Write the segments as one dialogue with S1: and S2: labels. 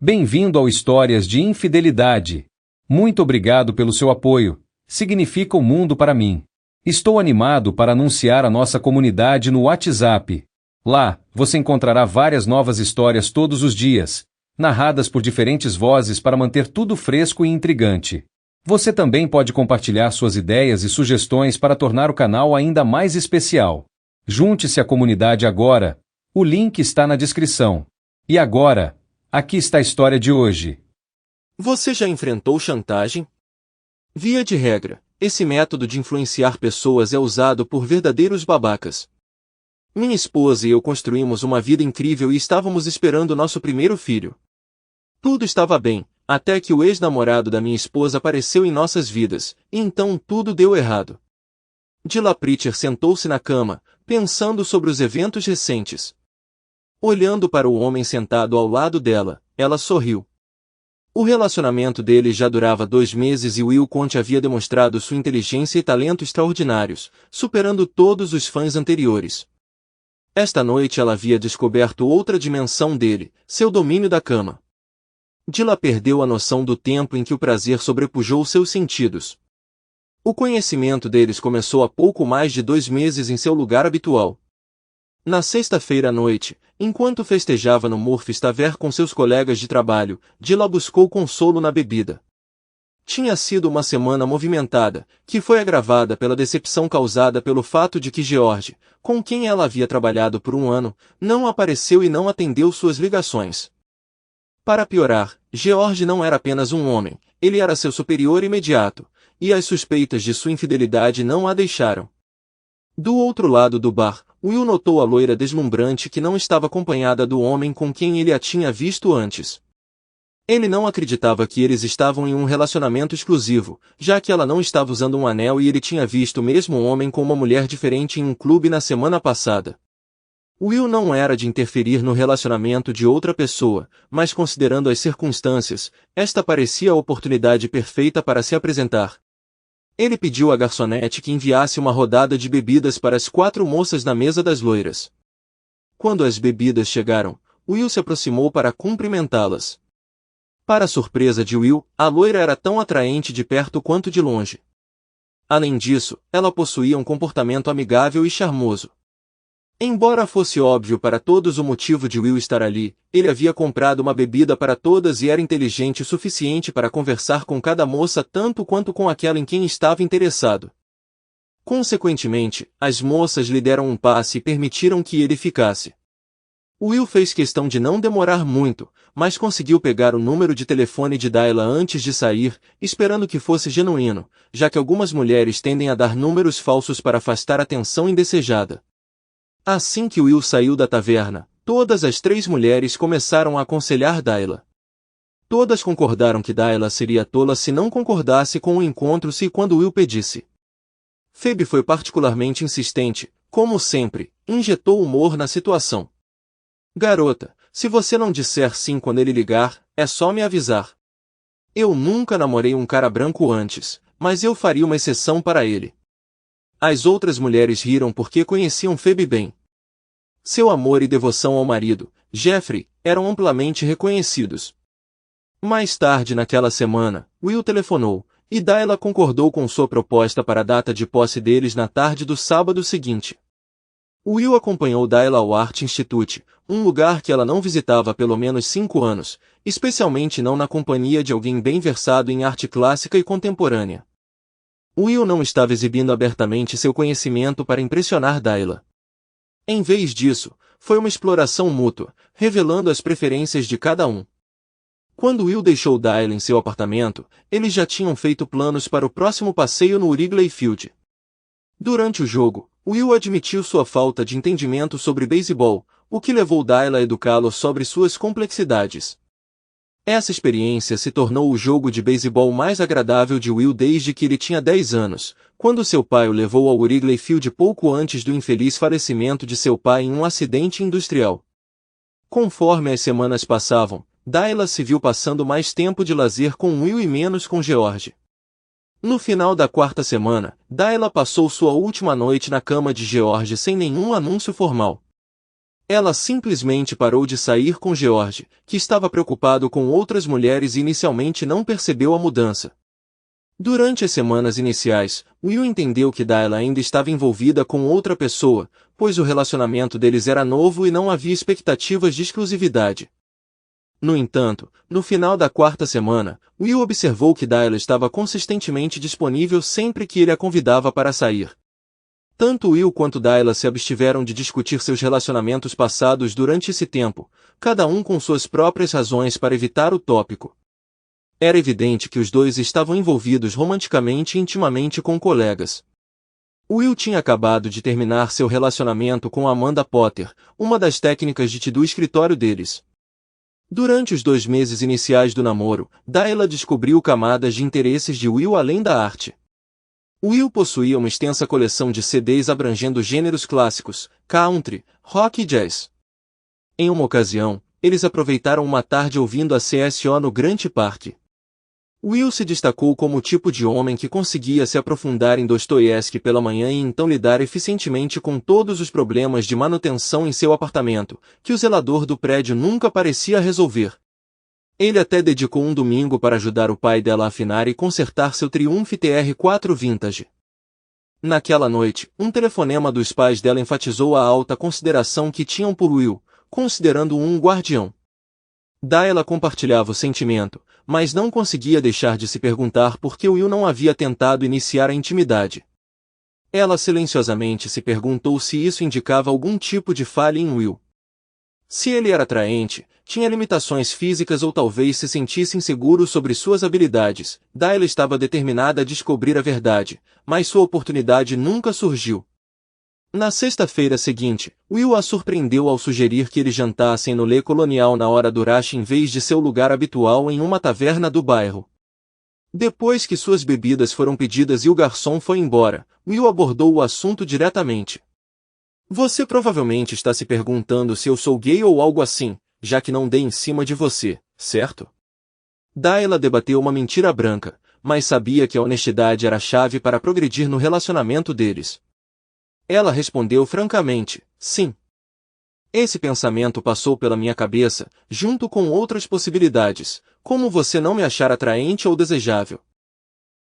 S1: Bem-vindo ao Histórias de Infidelidade. Muito obrigado pelo seu apoio. Significa o mundo para mim. Estou animado para anunciar a nossa comunidade no WhatsApp. Lá, você encontrará várias novas histórias todos os dias, narradas por diferentes vozes para manter tudo fresco e intrigante. Você também pode compartilhar suas ideias e sugestões para tornar o canal ainda mais especial. Junte-se à comunidade agora. O link está na descrição. E agora, aqui está a história de hoje.
S2: Você já enfrentou chantagem? Via de regra, esse método de influenciar pessoas é usado por verdadeiros babacas. Minha esposa e eu construímos uma vida incrível e estávamos esperando nosso primeiro filho. Tudo estava bem, até que o ex-namorado da minha esposa apareceu em nossas vidas, e então tudo deu errado. Dilla Pritchard sentou-se na cama, pensando sobre os eventos recentes. Olhando para o homem sentado ao lado dela, ela sorriu. O relacionamento deles já durava 2 meses e Will Conte havia demonstrado sua inteligência e talento extraordinários, superando todos os fãs anteriores. Esta noite ela havia descoberto outra dimensão dele, seu domínio da cama. Dilla perdeu a noção do tempo em que o prazer sobrepujou seus sentidos. O conhecimento deles começou há pouco mais de 2 meses em seu lugar habitual. Na sexta-feira à noite, enquanto festejava no Murphy's Tavern com seus colegas de trabalho, Dilla buscou consolo na bebida. Tinha sido uma semana movimentada, que foi agravada pela decepção causada pelo fato de que George, com quem ela havia trabalhado por 1 ano, não apareceu e não atendeu suas ligações. Para piorar, George não era apenas um homem, ele era seu superior imediato, e as suspeitas de sua infidelidade não a deixaram. Do outro lado do bar, Will notou a loira deslumbrante que não estava acompanhada do homem com quem ele a tinha visto antes. Ele não acreditava que eles estavam em um relacionamento exclusivo, já que ela não estava usando um anel e ele tinha visto o mesmo homem com uma mulher diferente em um clube na semana passada. Will não era de interferir no relacionamento de outra pessoa, mas considerando as circunstâncias, esta parecia a oportunidade perfeita para se apresentar. Ele pediu à garçonete que enviasse uma rodada de bebidas para as 4 moças na mesa das loiras. Quando as bebidas chegaram, Will se aproximou para cumprimentá-las. Para a surpresa de Will, a loira era tão atraente de perto quanto de longe. Além disso, ela possuía um comportamento amigável e charmoso. Embora fosse óbvio para todos o motivo de Will estar ali, ele havia comprado uma bebida para todas e era inteligente o suficiente para conversar com cada moça tanto quanto com aquela em quem estava interessado. Consequentemente, as moças lhe deram um passe e permitiram que ele ficasse. Will fez questão de não demorar muito, mas conseguiu pegar o número de telefone de Dilla antes de sair, esperando que fosse genuíno, já que algumas mulheres tendem a dar números falsos para afastar atenção indesejada. Assim que Will saiu da taverna, todas as 3 mulheres começaram a aconselhar Dilla. Todas concordaram que Dilla seria tola se não concordasse com o encontro se e quando Will pedisse. Phoebe foi particularmente insistente, como sempre, injetou humor na situação. Garota, se você não disser sim quando ele ligar, é só me avisar. Eu nunca namorei um cara branco antes, mas eu faria uma exceção para ele. As outras mulheres riram porque conheciam Phoebe bem. Seu amor e devoção ao marido, Jeffrey, eram amplamente reconhecidos. Mais tarde naquela semana, Will telefonou, e Dilla concordou com sua proposta para a data de posse deles na tarde do sábado seguinte. Will acompanhou Dilla ao Art Institute, um lugar que ela não visitava há pelo menos 5 anos, especialmente não na companhia de alguém bem versado em arte clássica e contemporânea. Will não estava exibindo abertamente seu conhecimento para impressionar Dilla. Em vez disso, foi uma exploração mútua, revelando as preferências de cada um. Quando Will deixou Dilla em seu apartamento, eles já tinham feito planos para o próximo passeio no Wrigley Field. Durante o jogo, Will admitiu sua falta de entendimento sobre beisebol, o que levou Dilla a educá-lo sobre suas complexidades. Essa experiência se tornou o jogo de beisebol mais agradável de Will desde que ele tinha 10 anos, quando seu pai o levou ao Wrigley Field pouco antes do infeliz falecimento de seu pai em um acidente industrial. Conforme as semanas passavam, Dilla se viu passando mais tempo de lazer com Will e menos com George. No final da 4ª semana, Dilla passou sua última noite na cama de George sem nenhum anúncio formal. Ela simplesmente parou de sair com George, que estava preocupado com outras mulheres e inicialmente não percebeu a mudança. Durante as semanas iniciais, Will entendeu que Dayla ainda estava envolvida com outra pessoa, pois o relacionamento deles era novo e não havia expectativas de exclusividade. No entanto, no final da quarta semana, Will observou que Dayla estava consistentemente disponível sempre que ele a convidava para sair. Tanto Will quanto Dayla se abstiveram de discutir seus relacionamentos passados durante esse tempo, cada um com suas próprias razões para evitar o tópico. Era evidente que os dois estavam envolvidos romanticamente e intimamente com colegas. Will tinha acabado de terminar seu relacionamento com Amanda Potter, uma das técnicas de TI do escritório deles. Durante os 2 meses iniciais do namoro, Dayla descobriu camadas de interesses de Will além da arte. Will possuía uma extensa coleção de CDs abrangendo gêneros clássicos, country, rock e jazz. Em uma ocasião, eles aproveitaram uma tarde ouvindo a CSO no Grant Park. Will se destacou como o tipo de homem que conseguia se aprofundar em Dostoiévski pela manhã e então lidar eficientemente com todos os problemas de manutenção em seu apartamento, que o zelador do prédio nunca parecia resolver. Ele até dedicou um domingo para ajudar o pai dela a afinar e consertar seu Triumph TR-4 Vintage. Naquela noite, um telefonema dos pais dela enfatizou a alta consideração que tinham por Will, considerando-o um guardião. Dayla compartilhava o sentimento, mas não conseguia deixar de se perguntar por que Will não havia tentado iniciar a intimidade. Ela silenciosamente se perguntou se isso indicava algum tipo de falha em Will. Se ele era atraente, tinha limitações físicas ou talvez se sentisse inseguro sobre suas habilidades, Dayla estava determinada a descobrir a verdade, mas sua oportunidade nunca surgiu. Na sexta-feira seguinte, Will a surpreendeu ao sugerir que eles jantassem no Le Colonial na hora do rush em vez de seu lugar habitual em uma taverna do bairro. Depois que suas bebidas foram pedidas e o garçom foi embora, Will abordou o assunto diretamente. Você provavelmente está se perguntando se eu sou gay ou algo assim, já que não dei em cima de você, certo? Dayla debateu uma mentira branca, mas sabia que a honestidade era a chave para progredir no relacionamento deles. Ela respondeu francamente, sim. Esse pensamento passou pela minha cabeça, junto com outras possibilidades, como você não me achar atraente ou desejável.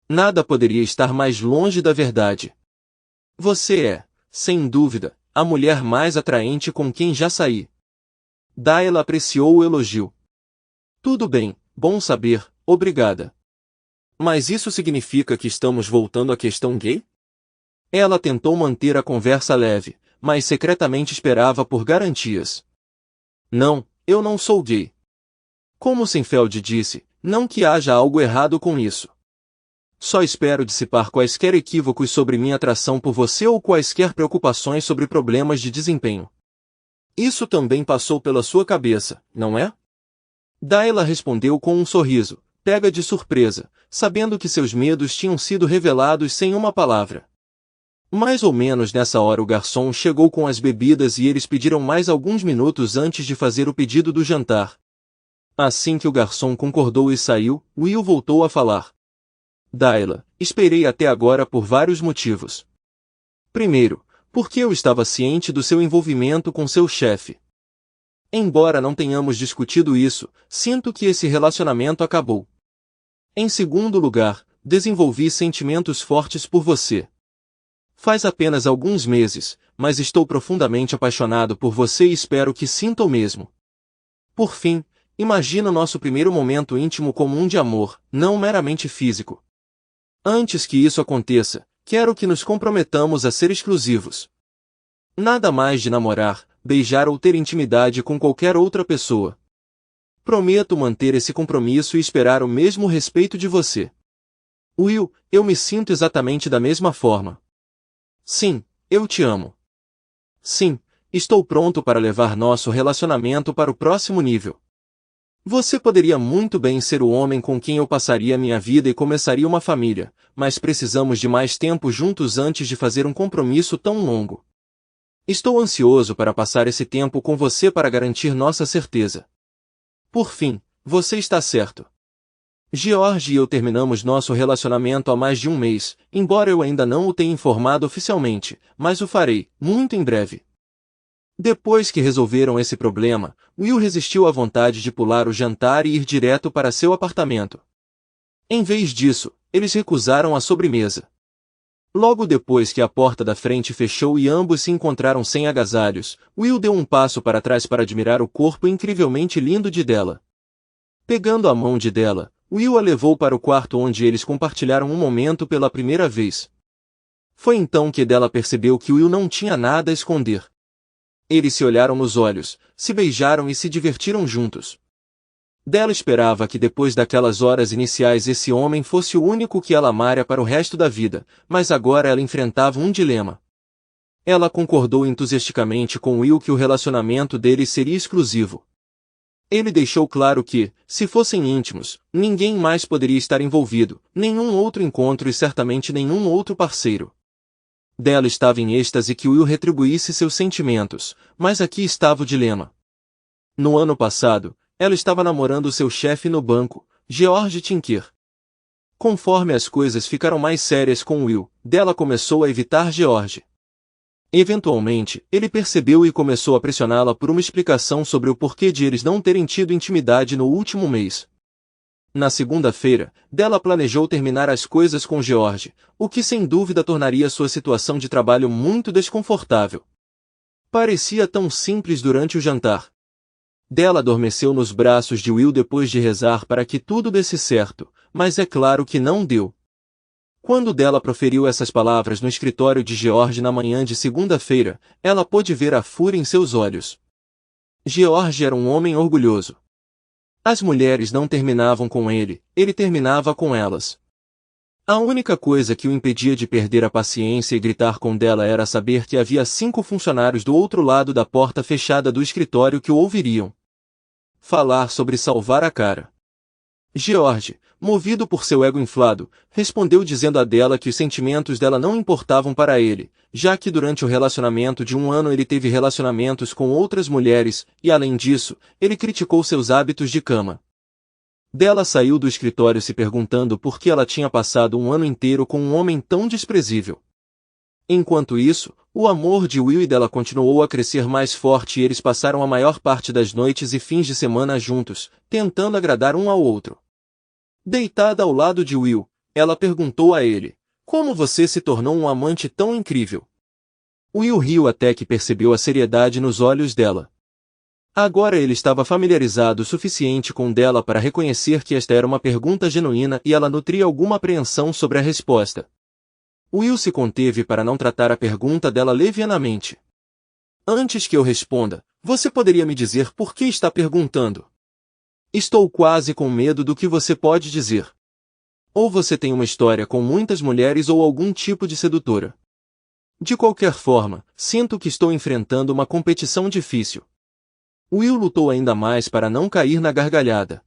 S2: Nada poderia estar mais longe da verdade. Você é, sem dúvida, a mulher mais atraente com quem já saí. Dayla apreciou o elogio. Tudo bem, bom saber, obrigada. Mas isso significa que estamos voltando à questão gay? Ela tentou manter a conversa leve, mas secretamente esperava por garantias. Não, eu não sou gay. Como Seinfeld disse, não que haja algo errado com isso. Só espero dissipar quaisquer equívocos sobre minha atração por você ou quaisquer preocupações sobre problemas de desempenho. Isso também passou pela sua cabeça, não é? Dayla respondeu com um sorriso, pega de surpresa, sabendo que seus medos tinham sido revelados sem uma palavra. Mais ou menos nessa hora o garçom chegou com as bebidas e eles pediram mais alguns minutos antes de fazer o pedido do jantar. Assim que o garçom concordou e saiu, Will voltou a falar. Dayla, esperei até agora por vários motivos. Primeiro, porque eu estava ciente do seu envolvimento com seu chefe. Embora não tenhamos discutido isso, sinto que esse relacionamento acabou. Em segundo lugar, desenvolvi sentimentos fortes por você. Faz apenas alguns meses, mas estou profundamente apaixonado por você e espero que sinta o mesmo. Por fim, imagina nosso primeiro momento íntimo como um de amor, não meramente físico. Antes que isso aconteça, quero que nos comprometamos a ser exclusivos. Nada mais de namorar, beijar ou ter intimidade com qualquer outra pessoa. Prometo manter esse compromisso e esperar o mesmo respeito de você. Will, eu me sinto exatamente da mesma forma. Sim, eu te amo. Sim, estou pronto para levar nosso relacionamento para o próximo nível. Você poderia muito bem ser o homem com quem eu passaria minha vida e começaria uma família, mas precisamos de mais tempo juntos antes de fazer um compromisso tão longo. Estou ansioso para passar esse tempo com você para garantir nossa certeza. Por fim, você está certo. George e eu terminamos nosso relacionamento há mais de um mês, embora eu ainda não o tenha informado oficialmente, mas o farei, muito em breve. Depois que resolveram esse problema, Will resistiu à vontade de pular o jantar e ir direto para seu apartamento. Em vez disso, eles recusaram a sobremesa. Logo depois que a porta da frente fechou e ambos se encontraram sem agasalhos, Will deu um passo para trás para admirar o corpo incrivelmente lindo de Della. Pegando a mão de Della, Will a levou para o quarto onde eles compartilharam um momento pela primeira vez. Foi então que Della percebeu que Will não tinha nada a esconder. Eles se olharam nos olhos, se beijaram e se divertiram juntos. Della esperava que depois daquelas horas iniciais esse homem fosse o único que ela amaria para o resto da vida, mas agora ela enfrentava um dilema. Ela concordou entusiasticamente com Will que o relacionamento deles seria exclusivo. Ele deixou claro que, se fossem íntimos, ninguém mais poderia estar envolvido, nenhum outro encontro e certamente nenhum outro parceiro. Della estava em êxtase que Will retribuísse seus sentimentos, mas aqui estava o dilema. No ano passado, ela estava namorando seu chefe no banco, George Tinker. Conforme as coisas ficaram mais sérias com Will, Della começou a evitar George. Eventualmente, ele percebeu e começou a pressioná-la por uma explicação sobre o porquê de eles não terem tido intimidade no último mês. Na segunda-feira, Della planejou terminar as coisas com George, o que sem dúvida tornaria sua situação de trabalho muito desconfortável. Parecia tão simples durante o jantar. Della adormeceu nos braços de Will depois de rezar para que tudo desse certo, mas é claro que não deu. Quando Della proferiu essas palavras no escritório de George na manhã de segunda-feira, ela pôde ver a fúria em seus olhos. George era um homem orgulhoso. As mulheres não terminavam com ele, ele terminava com elas. A única coisa que o impedia de perder a paciência e gritar com Della era saber que havia 5 funcionários do outro lado da porta fechada do escritório que o ouviriam falar sobre salvar a cara. George, movido por seu ego inflado, respondeu dizendo a Della que os sentimentos dela não importavam para ele, já que durante o relacionamento de 1 ano ele teve relacionamentos com outras mulheres, e além disso, ele criticou seus hábitos de cama. Della saiu do escritório se perguntando por que ela tinha passado 1 ano inteiro com um homem tão desprezível. Enquanto isso, o amor de Will e Della continuou a crescer mais forte e eles passaram a maior parte das noites e fins de semana juntos, tentando agradar um ao outro. Deitada ao lado de Will, ela perguntou a ele: "Como você se tornou um amante tão incrível?" Will riu até que percebeu a seriedade nos olhos dela. Agora ele estava familiarizado o suficiente com Della para reconhecer que esta era uma pergunta genuína e ela nutria alguma apreensão sobre a resposta. Will se conteve para não tratar a pergunta dela levianamente. "Antes que eu responda, você poderia me dizer por que está perguntando? Estou quase com medo do que você pode dizer. Ou você tem uma história com muitas mulheres ou algum tipo de sedutora. De qualquer forma, sinto que estou enfrentando uma competição difícil." Will lutou ainda mais para não cair na gargalhada.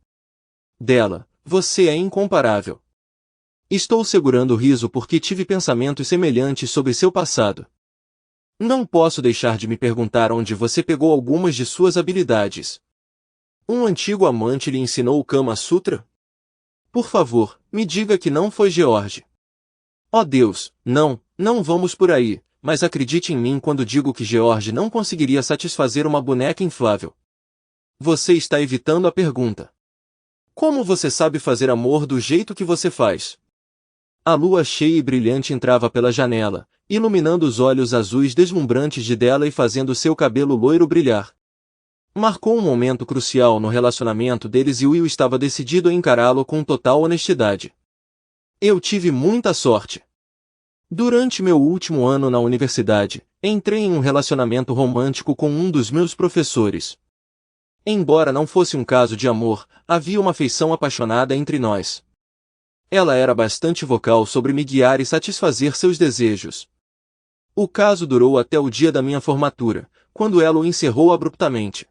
S2: "Della, você é incomparável. Estou segurando o riso porque tive pensamentos semelhantes sobre seu passado. Não posso deixar de me perguntar onde você pegou algumas de suas habilidades. Um antigo amante lhe ensinou o Kama Sutra? Por favor, me diga que não foi George." "Oh Deus, não vamos por aí, mas acredite em mim quando digo que George não conseguiria satisfazer uma boneca inflável." "Você está evitando a pergunta. Como você sabe fazer amor do jeito que você faz?" A lua cheia e brilhante entrava pela janela, iluminando os olhos azuis deslumbrantes de Della e fazendo seu cabelo loiro brilhar. Marcou um momento crucial no relacionamento deles e Will estava decidido a encará-lo com total honestidade. "Eu tive muita sorte. Durante meu último ano na universidade, entrei em um relacionamento romântico com um dos meus professores. Embora não fosse um caso de amor, havia uma afeição apaixonada entre nós. Ela era bastante vocal sobre me guiar e satisfazer seus desejos. O caso durou até o dia da minha formatura, quando ela o encerrou abruptamente.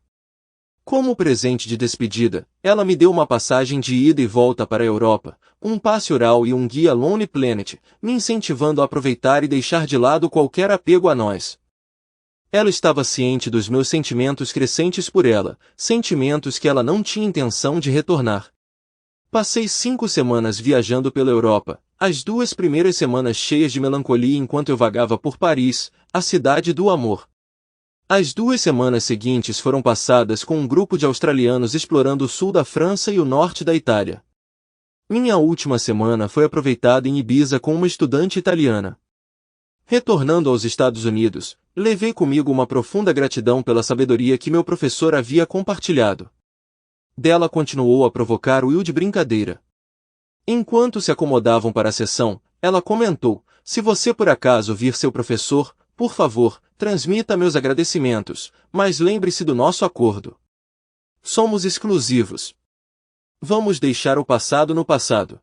S2: Como presente de despedida, ela me deu uma passagem de ida e volta para a Europa, um passe oral e um guia Lonely Planet, me incentivando a aproveitar e deixar de lado qualquer apego a nós. Ela estava ciente dos meus sentimentos crescentes por ela, sentimentos que ela não tinha intenção de retornar. Passei 5 semanas viajando pela Europa, as 2 primeiras semanas cheias de melancolia enquanto eu vagava por Paris, a cidade do amor. As 2 semanas seguintes foram passadas com um grupo de australianos explorando o sul da França e o norte da Itália. Minha última semana foi aproveitada em Ibiza com uma estudante italiana. Retornando aos Estados Unidos, levei comigo uma profunda gratidão pela sabedoria que meu professor havia compartilhado. Dela continuou a provocar Will de brincadeira. Enquanto se acomodavam para a sessão, ela comentou: "Se você por acaso vir seu professor, por favor, transmita meus agradecimentos, mas lembre-se do nosso acordo. Somos exclusivos. Vamos deixar o passado no passado."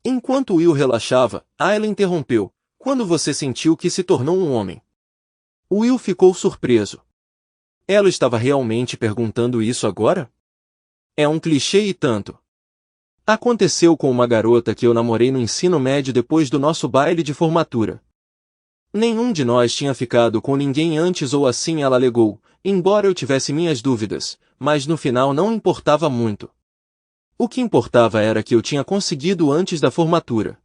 S2: Enquanto Will relaxava, Ayla interrompeu: "Quando você sentiu que se tornou um homem?" Will ficou surpreso. Ela estava realmente perguntando isso agora? É um clichê e tanto. Aconteceu com uma garota que eu namorei no ensino médio depois do nosso baile de formatura. Nenhum de nós tinha ficado com ninguém antes ou assim ela alegou, embora eu tivesse minhas dúvidas, mas no final não importava muito. O que importava era que eu tinha conseguido antes da formatura.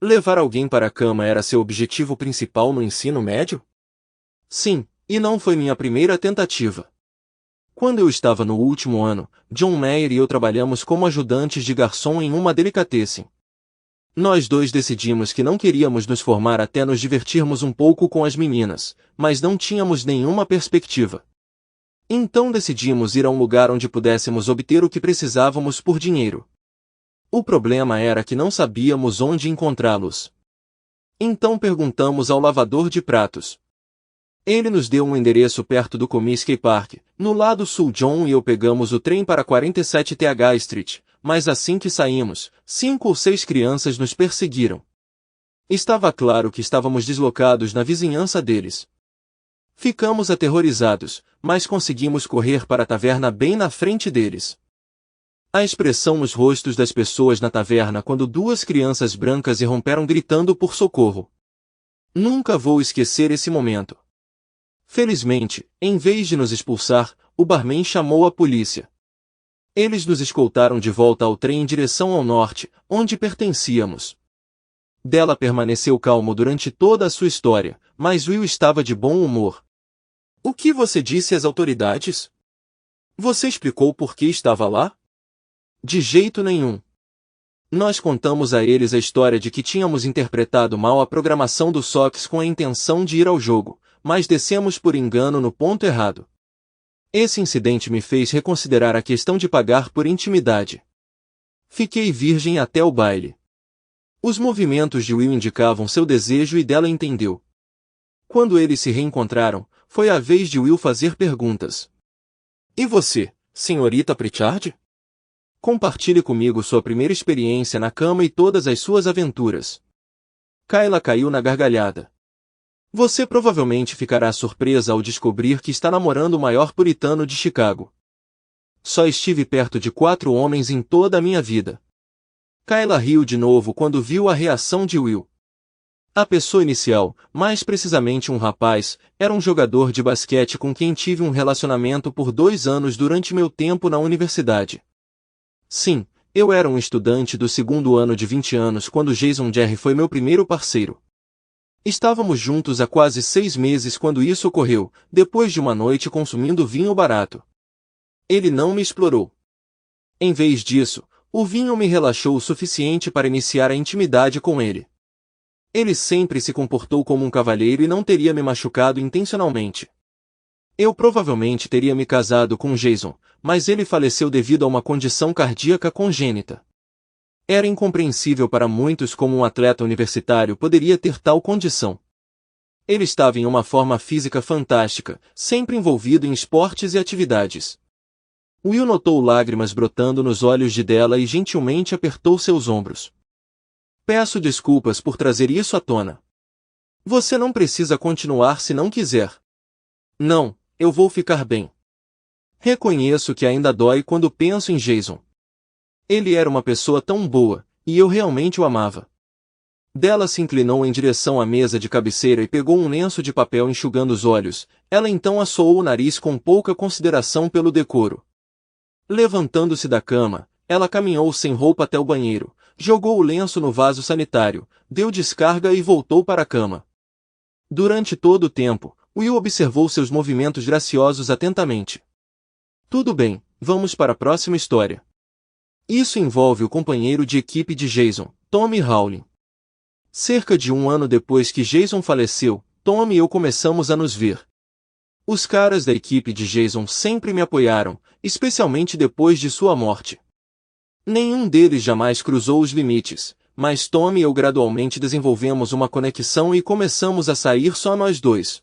S2: Levar alguém para a cama era seu objetivo principal no ensino médio? Sim, e não foi minha primeira tentativa. Quando eu estava no último ano, John Mayer e eu trabalhamos como ajudantes de garçom em uma delicatessen. Nós dois decidimos que não queríamos nos formar até nos divertirmos um pouco com as meninas, mas não tínhamos nenhuma perspectiva. Então decidimos ir a um lugar onde pudéssemos obter o que precisávamos por dinheiro. O problema era que não sabíamos onde encontrá-los. Então perguntamos ao lavador de pratos. Ele nos deu um endereço perto do Comiskey Park, no lado sul. John e eu pegamos o trem para 47th Street, mas assim que saímos, 5 ou 6 crianças nos perseguiram. Estava claro que estávamos deslocados na vizinhança deles. Ficamos aterrorizados, mas conseguimos correr para a taverna bem na frente deles. A expressão nos rostos das pessoas na taverna quando 2 crianças brancas irromperam gritando por socorro. Nunca vou esquecer esse momento. Felizmente, em vez de nos expulsar, o barman chamou a polícia. Eles nos escoltaram de volta ao trem em direção ao norte, onde pertencíamos. Della permaneceu calmo durante toda a sua história, mas Will estava de bom humor. "O que você disse às autoridades? Você explicou por que estava lá?" "De jeito nenhum. Nós contamos a eles a história de que tínhamos interpretado mal a programação do Sox com a intenção de ir ao jogo, mas descemos por engano no ponto errado. Esse incidente me fez reconsiderar a questão de pagar por intimidade. Fiquei virgem até o baile." Os movimentos de Will indicavam seu desejo e Della entendeu. Quando eles se reencontraram, foi a vez de Will fazer perguntas. "E você, senhorita Pritchard? Compartilhe comigo sua primeira experiência na cama e todas as suas aventuras." Kayla caiu na gargalhada. "Você provavelmente ficará surpresa ao descobrir que está namorando o maior puritano de Chicago. Só estive perto de 4 homens em toda a minha vida." Kayla riu de novo quando viu a reação de Will. A pessoa inicial, mais precisamente um rapaz, era um jogador de basquete com quem tive um relacionamento por 2 anos durante meu tempo na universidade. Sim, eu era um estudante do 2º ano de 20 anos quando Jason Jerry foi meu primeiro parceiro. Estávamos juntos há quase 6 meses quando isso ocorreu, depois de uma noite consumindo vinho barato. Ele não me explorou. Em vez disso, o vinho me relaxou o suficiente para iniciar a intimidade com ele. Ele sempre se comportou como um cavalheiro e não teria me machucado intencionalmente. Eu provavelmente teria me casado com Jason, mas ele faleceu devido a uma condição cardíaca congênita. Era incompreensível para muitos como um atleta universitário poderia ter tal condição. Ele estava em uma forma física fantástica, sempre envolvido em esportes e atividades. Will notou lágrimas brotando nos olhos de Della e gentilmente apertou seus ombros. "Peço desculpas por trazer isso à tona. Você não precisa continuar se não quiser." "Não, eu vou ficar bem. Reconheço que ainda dói quando penso em Jason. Ele era uma pessoa tão boa, e eu realmente o amava." Della se inclinou em direção à mesa de cabeceira e pegou um lenço de papel enxugando os olhos. Ela então assoou o nariz com pouca consideração pelo decoro. Levantando-se da cama, ela caminhou sem roupa até o banheiro, jogou o lenço no vaso sanitário, deu descarga e voltou para a cama. Durante todo o tempo, Will observou seus movimentos graciosos atentamente. Tudo bem, vamos para a próxima história. Isso envolve o companheiro de equipe de Jason, Tommy Howling. Cerca de um ano depois que Jason faleceu, Tommy e eu começamos a nos ver. Os caras da equipe de Jason sempre me apoiaram, especialmente depois de sua morte. Nenhum deles jamais cruzou os limites, mas Tommy e eu gradualmente desenvolvemos uma conexão e começamos a sair só nós dois.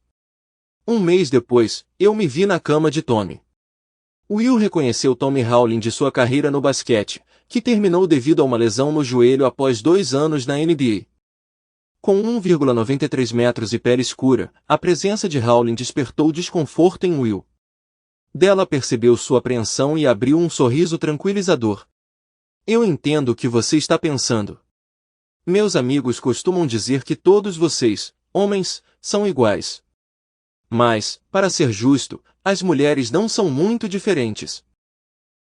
S2: Um mês depois, eu me vi na cama de Tommy. Will reconheceu Tommy Howling de sua carreira no basquete, que terminou devido a uma lesão no joelho após 2 anos na NBA. Com 1,93 metros e pele escura, a presença de Howling despertou desconforto em Will. Dela percebeu sua apreensão e abriu um sorriso tranquilizador. Eu entendo o que você está pensando. Meus amigos costumam dizer que todos vocês, homens, são iguais. Mas, para ser justo, as mulheres não são muito diferentes.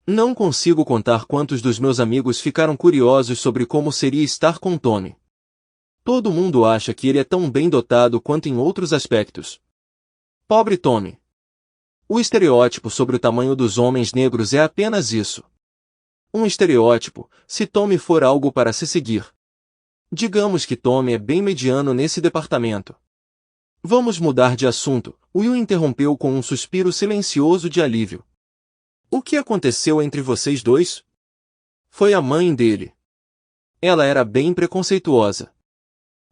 S2: Não consigo contar quantos dos meus amigos ficaram curiosos sobre como seria estar com Tommy. Todo mundo acha que ele é tão bem dotado quanto em outros aspectos. Pobre Tommy. O estereótipo sobre o tamanho dos homens negros é apenas isso. Um estereótipo, se Tommy for algo para se seguir. Digamos que Tommy é bem mediano nesse departamento. Vamos mudar de assunto, Will interrompeu com um suspiro silencioso de alívio. O que aconteceu entre vocês dois? Foi a mãe dele. Ela era bem preconceituosa.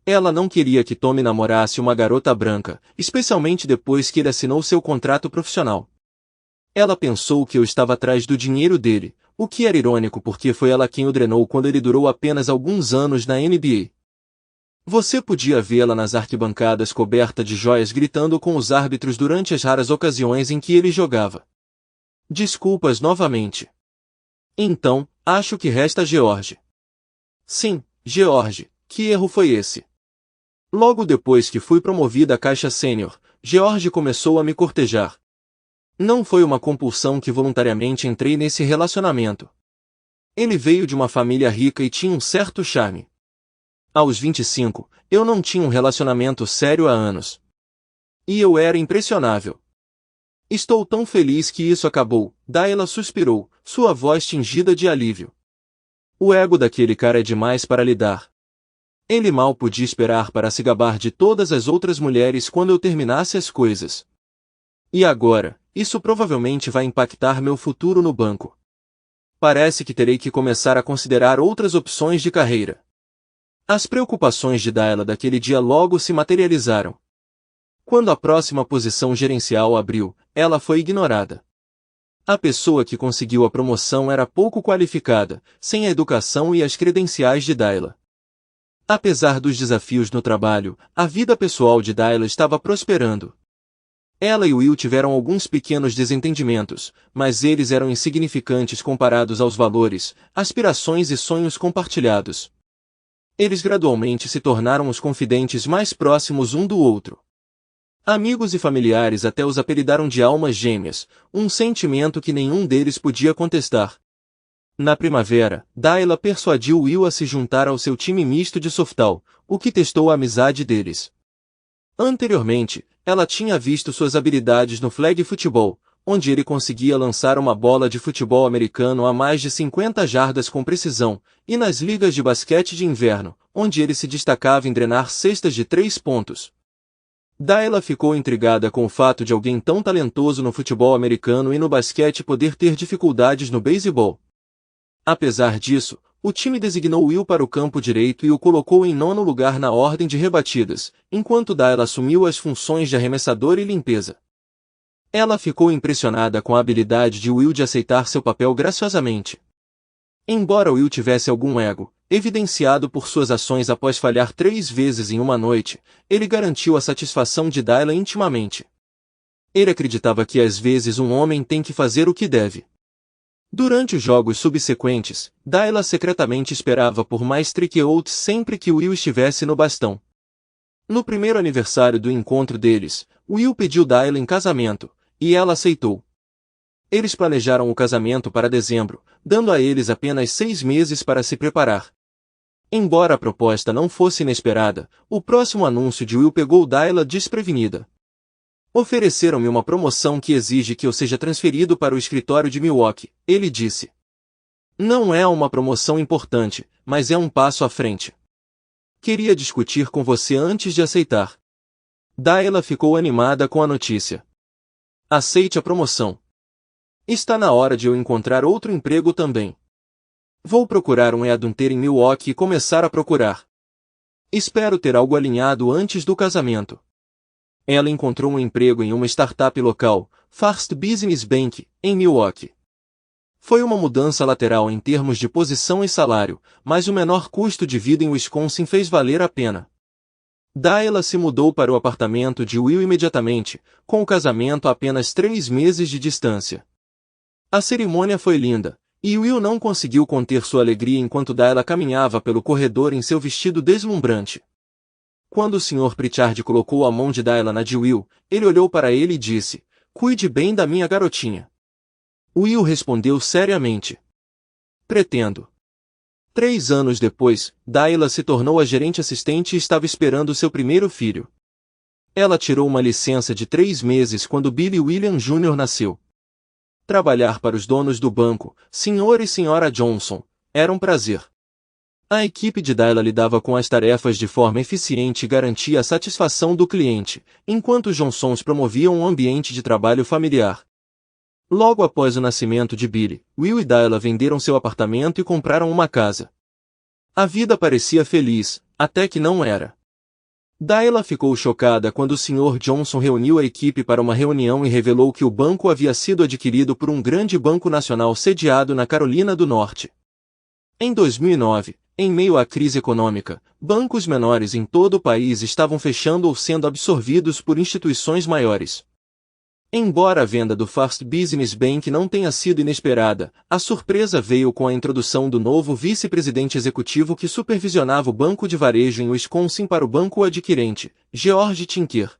S2: Ela não queria que Tommy namorasse uma garota branca, especialmente depois que ele assinou seu contrato profissional. Ela pensou que eu estava atrás do dinheiro dele, o que era irônico porque foi ela quem o drenou quando ele durou apenas alguns anos na NBA. Você podia vê-la nas arquibancadas coberta de joias gritando com os árbitros durante as raras ocasiões em que ele jogava. Desculpas novamente. Então, acho que resta George. Sim, George, que erro foi esse? Logo depois que fui promovida à caixa sênior, George começou a me cortejar. Não foi uma compulsão que voluntariamente entrei nesse relacionamento. Ele veio de uma família rica e tinha um certo charme. Aos 25, eu não tinha um relacionamento sério há anos. E eu era impressionável. Estou tão feliz que isso acabou, Dayla suspirou, sua voz tingida de alívio. O ego daquele cara é demais para lidar. Ele mal podia esperar para se gabar de todas as outras mulheres quando eu terminasse as coisas. E agora, isso provavelmente vai impactar meu futuro no banco. Parece que terei que começar a considerar outras opções de carreira. As preocupações de Dayla daquele dia logo se materializaram. Quando a próxima posição gerencial abriu, ela foi ignorada. A pessoa que conseguiu a promoção era pouco qualificada, sem a educação e as credenciais de Dayla. Apesar dos desafios no trabalho, a vida pessoal de Dayla estava prosperando. Ela e Will tiveram alguns pequenos desentendimentos, mas eles eram insignificantes comparados aos valores, aspirações e sonhos compartilhados. Eles gradualmente se tornaram os confidentes mais próximos um do outro. Amigos e familiares até os apelidaram de almas gêmeas, um sentimento que nenhum deles podia contestar. Na primavera, Dayla persuadiu Will a se juntar ao seu time misto de softball, o que testou a amizade deles. Anteriormente, ela tinha visto suas habilidades no flag futebol, onde ele conseguia lançar uma bola de futebol americano a mais de 50 jardas com precisão, e nas ligas de basquete de inverno, onde ele se destacava em drenar cestas de 3 pontos. Dayla ficou intrigada com o fato de alguém tão talentoso no futebol americano e no basquete poder ter dificuldades no beisebol. Apesar disso, o time designou Will para o campo direito e o colocou em 9º lugar na ordem de rebatidas, enquanto Dayla assumiu as funções de arremessador e limpeza. Ela ficou impressionada com a habilidade de Will de aceitar seu papel graciosamente. Embora Will tivesse algum ego, evidenciado por suas ações após falhar 3 vezes em uma noite, ele garantiu a satisfação de Dayla intimamente. Ele acreditava que às vezes um homem tem que fazer o que deve. Durante os jogos subsequentes, Dayla secretamente esperava por mais strikeouts sempre que Will estivesse no bastão. No primeiro aniversário do encontro deles, Will pediu Dayla em casamento, e ela aceitou. Eles planejaram o casamento para dezembro, dando a eles apenas 6 meses para se preparar. Embora a proposta não fosse inesperada, o próximo anúncio de Will pegou Dayla desprevenida. Ofereceram-me uma promoção que exige que eu seja transferido para o escritório de Milwaukee, ele disse. Não é uma promoção importante, mas é um passo à frente. Queria discutir com você antes de aceitar. Dayla ficou animada com a notícia. Aceite a promoção. Está na hora de eu encontrar outro emprego também. Vou procurar um headhunter em Milwaukee e começar a procurar. Espero ter algo alinhado antes do casamento. Ela encontrou um emprego em uma startup local, First Business Bank, em Milwaukee. Foi uma mudança lateral em termos de posição e salário, mas o menor custo de vida em Wisconsin fez valer a pena. Dayla se mudou para o apartamento de Will imediatamente, com o casamento a apenas 3 meses de distância. A cerimônia foi linda, e Will não conseguiu conter sua alegria enquanto Dayla caminhava pelo corredor em seu vestido deslumbrante. Quando o Sr. Pritchard colocou a mão de Dayla na de Will, ele olhou para ele e disse, "Cuide bem da minha garotinha." Will respondeu seriamente, "Pretendo." 3 anos depois, Dayla se tornou a gerente assistente e estava esperando seu primeiro filho. Ela tirou uma licença de 3 meses quando Billy William Jr. nasceu. Trabalhar para os donos do banco, Sr. e Sra. Johnson, era um prazer. A equipe de Dayla lidava com as tarefas de forma eficiente e garantia a satisfação do cliente, enquanto os Johnsons promoviam um ambiente de trabalho familiar. Logo após o nascimento de Billy, Will e Dayla venderam seu apartamento e compraram uma casa. A vida parecia feliz, até que não era. Dayla ficou chocada quando o Sr. Johnson reuniu a equipe para uma reunião e revelou que o banco havia sido adquirido por um grande banco nacional sediado na Carolina do Norte. Em 2009, em meio à crise econômica, bancos menores em todo o país estavam fechando ou sendo absorvidos por instituições maiores. Embora a venda do First Business Bank não tenha sido inesperada, a surpresa veio com a introdução do novo vice-presidente executivo que supervisionava o banco de varejo em Wisconsin para o banco adquirente, George Tinker.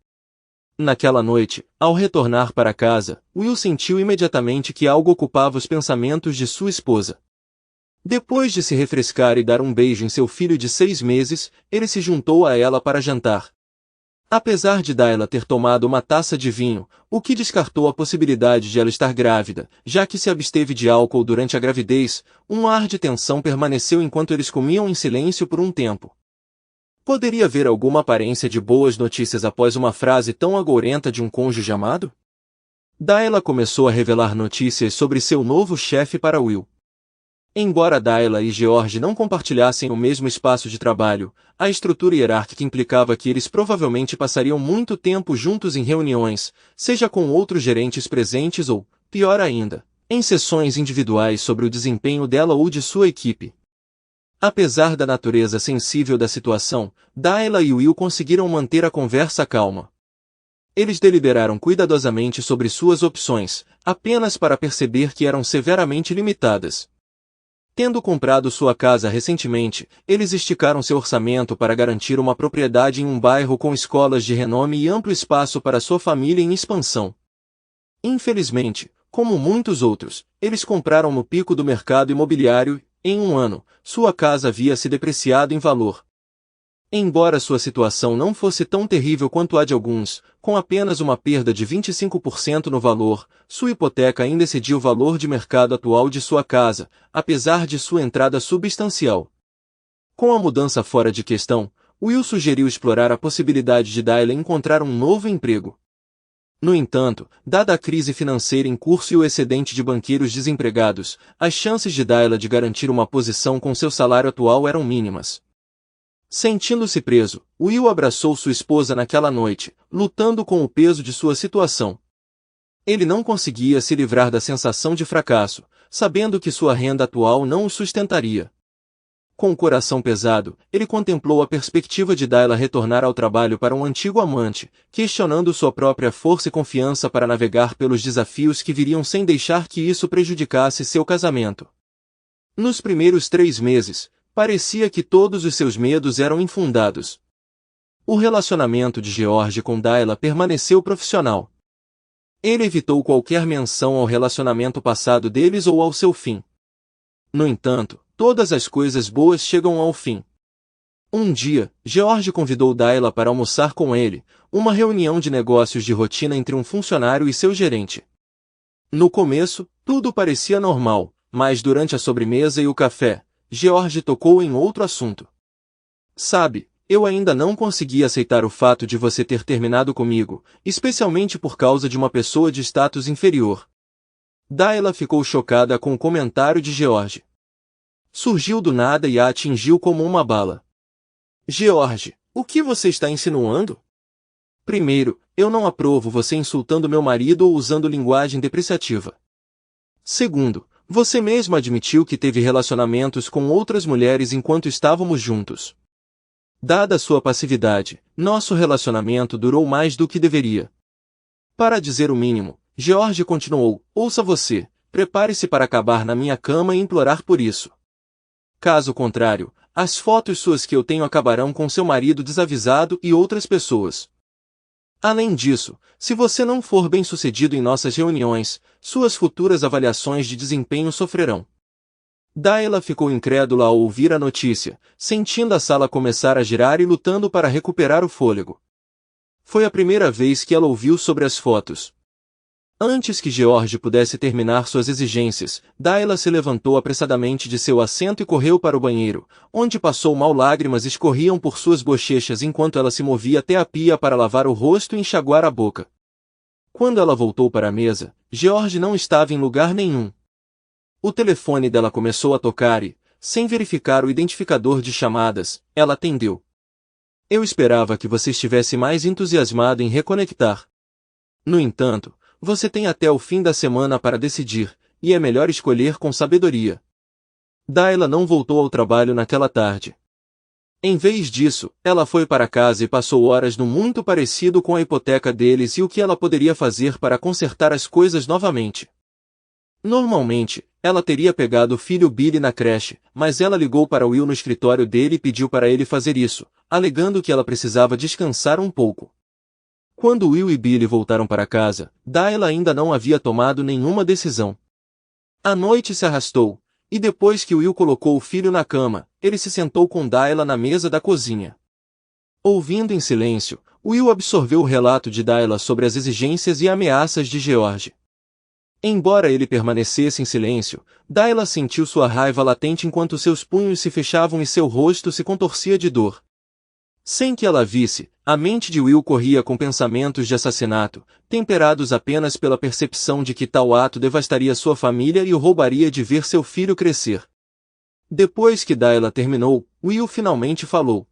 S2: Naquela noite, ao retornar para casa, Will sentiu imediatamente que algo ocupava os pensamentos de sua esposa. Depois de se refrescar e dar um beijo em seu filho de 6 meses, ele se juntou a ela para jantar. Apesar de Dayla ter tomado uma taça de vinho, o que descartou a possibilidade de ela estar grávida, já que se absteve de álcool durante a gravidez, um ar de tensão permaneceu enquanto eles comiam em silêncio por um tempo. Poderia haver alguma aparência de boas notícias após uma frase tão agourenta de um cônjuge amado? Dayla começou a revelar notícias sobre seu novo chefe para Will. Embora Dayla e George não compartilhassem o mesmo espaço de trabalho, a estrutura hierárquica implicava que eles provavelmente passariam muito tempo juntos em reuniões, seja com outros gerentes presentes ou, pior ainda, em sessões individuais sobre o desempenho dela ou de sua equipe. Apesar da natureza sensível da situação, Dayla e Will conseguiram manter a conversa calma. Eles deliberaram cuidadosamente sobre suas opções, apenas para perceber que eram severamente limitadas. Tendo comprado sua casa recentemente, eles esticaram seu orçamento para garantir uma propriedade em um bairro com escolas de renome e amplo espaço para sua família em expansão. Infelizmente, como muitos outros, eles compraram no pico do mercado imobiliário e, em um ano, sua casa havia se depreciado em valor. Embora sua situação não fosse tão terrível quanto a de alguns, com apenas uma perda de 25% no valor, sua hipoteca ainda excedia o valor de mercado atual de sua casa, apesar de sua entrada substancial. Com a mudança fora de questão, Will sugeriu explorar a possibilidade de Dayla encontrar um novo emprego. No entanto, dada a crise financeira em curso e o excedente de banqueiros desempregados, as chances de Dayla de garantir uma posição com seu salário atual eram mínimas. Sentindo-se preso, Will abraçou sua esposa naquela noite, lutando com o peso de sua situação. Ele não conseguia se livrar da sensação de fracasso, sabendo que sua renda atual não o sustentaria. Com o coração pesado, ele contemplou a perspectiva de Dayla retornar ao trabalho para um antigo amante, questionando sua própria força e confiança para navegar pelos desafios que viriam sem deixar que isso prejudicasse seu casamento. Nos primeiros 3 meses, parecia que todos os seus medos eram infundados. O relacionamento de George com Dayla permaneceu profissional. Ele evitou qualquer menção ao relacionamento passado deles ou ao seu fim. No entanto, todas as coisas boas chegam ao fim. Um dia, George convidou Dayla para almoçar com ele, uma reunião de negócios de rotina entre um funcionário e seu gerente. No começo, tudo parecia normal, mas durante a sobremesa e o café, George tocou em outro assunto. Sabe, eu ainda não consegui aceitar o fato de você ter terminado comigo, especialmente por causa de uma pessoa de status inferior. Dayla ficou chocada com o comentário de George. Surgiu do nada e a atingiu como uma bala. George, o que você está insinuando? Primeiro, eu não aprovo você insultando meu marido ou usando linguagem depreciativa. Segundo, você mesmo admitiu que teve relacionamentos com outras mulheres enquanto estávamos juntos. Dada sua passividade, nosso relacionamento durou mais do que deveria. Para dizer o mínimo, George continuou, ouça você, prepare-se para acabar na minha cama e implorar por isso. Caso contrário, as fotos suas que eu tenho acabarão com seu marido desavisado e outras pessoas. Além disso, se você não for bem-sucedido em nossas reuniões, suas futuras avaliações de desempenho sofrerão. Dayla ficou incrédula ao ouvir a notícia, sentindo a sala começar a girar e lutando para recuperar o fôlego. Foi a primeira vez que ela ouviu sobre as fotos. Antes que George pudesse terminar suas exigências, Dayla se levantou apressadamente de seu assento e correu para o banheiro, onde passou mal. Lágrimas escorriam por suas bochechas enquanto ela se movia até a pia para lavar o rosto e enxaguar a boca. Quando ela voltou para a mesa, George não estava em lugar nenhum. O telefone dela começou a tocar e, sem verificar o identificador de chamadas, ela atendeu. Eu esperava que você estivesse mais entusiasmado em reconectar. No entanto, você tem até o fim da semana para decidir, e é melhor escolher com sabedoria. Dayla não voltou ao trabalho naquela tarde. Em vez disso, ela foi para casa e passou horas no muito parecido com a hipoteca deles e o que ela poderia fazer para consertar as coisas novamente. Normalmente, ela teria pegado o filho Billy na creche, mas ela ligou para Will no escritório dele e pediu para ele fazer isso, alegando que ela precisava descansar um pouco. Quando Will e Billy voltaram para casa, Dayla ainda não havia tomado nenhuma decisão. A noite se arrastou, e depois que Will colocou o filho na cama, ele se sentou com Dayla na mesa da cozinha. Ouvindo em silêncio, Will absorveu o relato de Dayla sobre as exigências e ameaças de George. Embora ele permanecesse em silêncio, Dayla sentiu sua raiva latente enquanto seus punhos se fechavam e seu rosto se contorcia de dor. Sem que ela visse, a mente de Will corria com pensamentos de assassinato, temperados apenas pela percepção de que tal ato devastaria sua família e o roubaria de ver seu filho crescer. Depois que Dayla terminou, Will finalmente falou.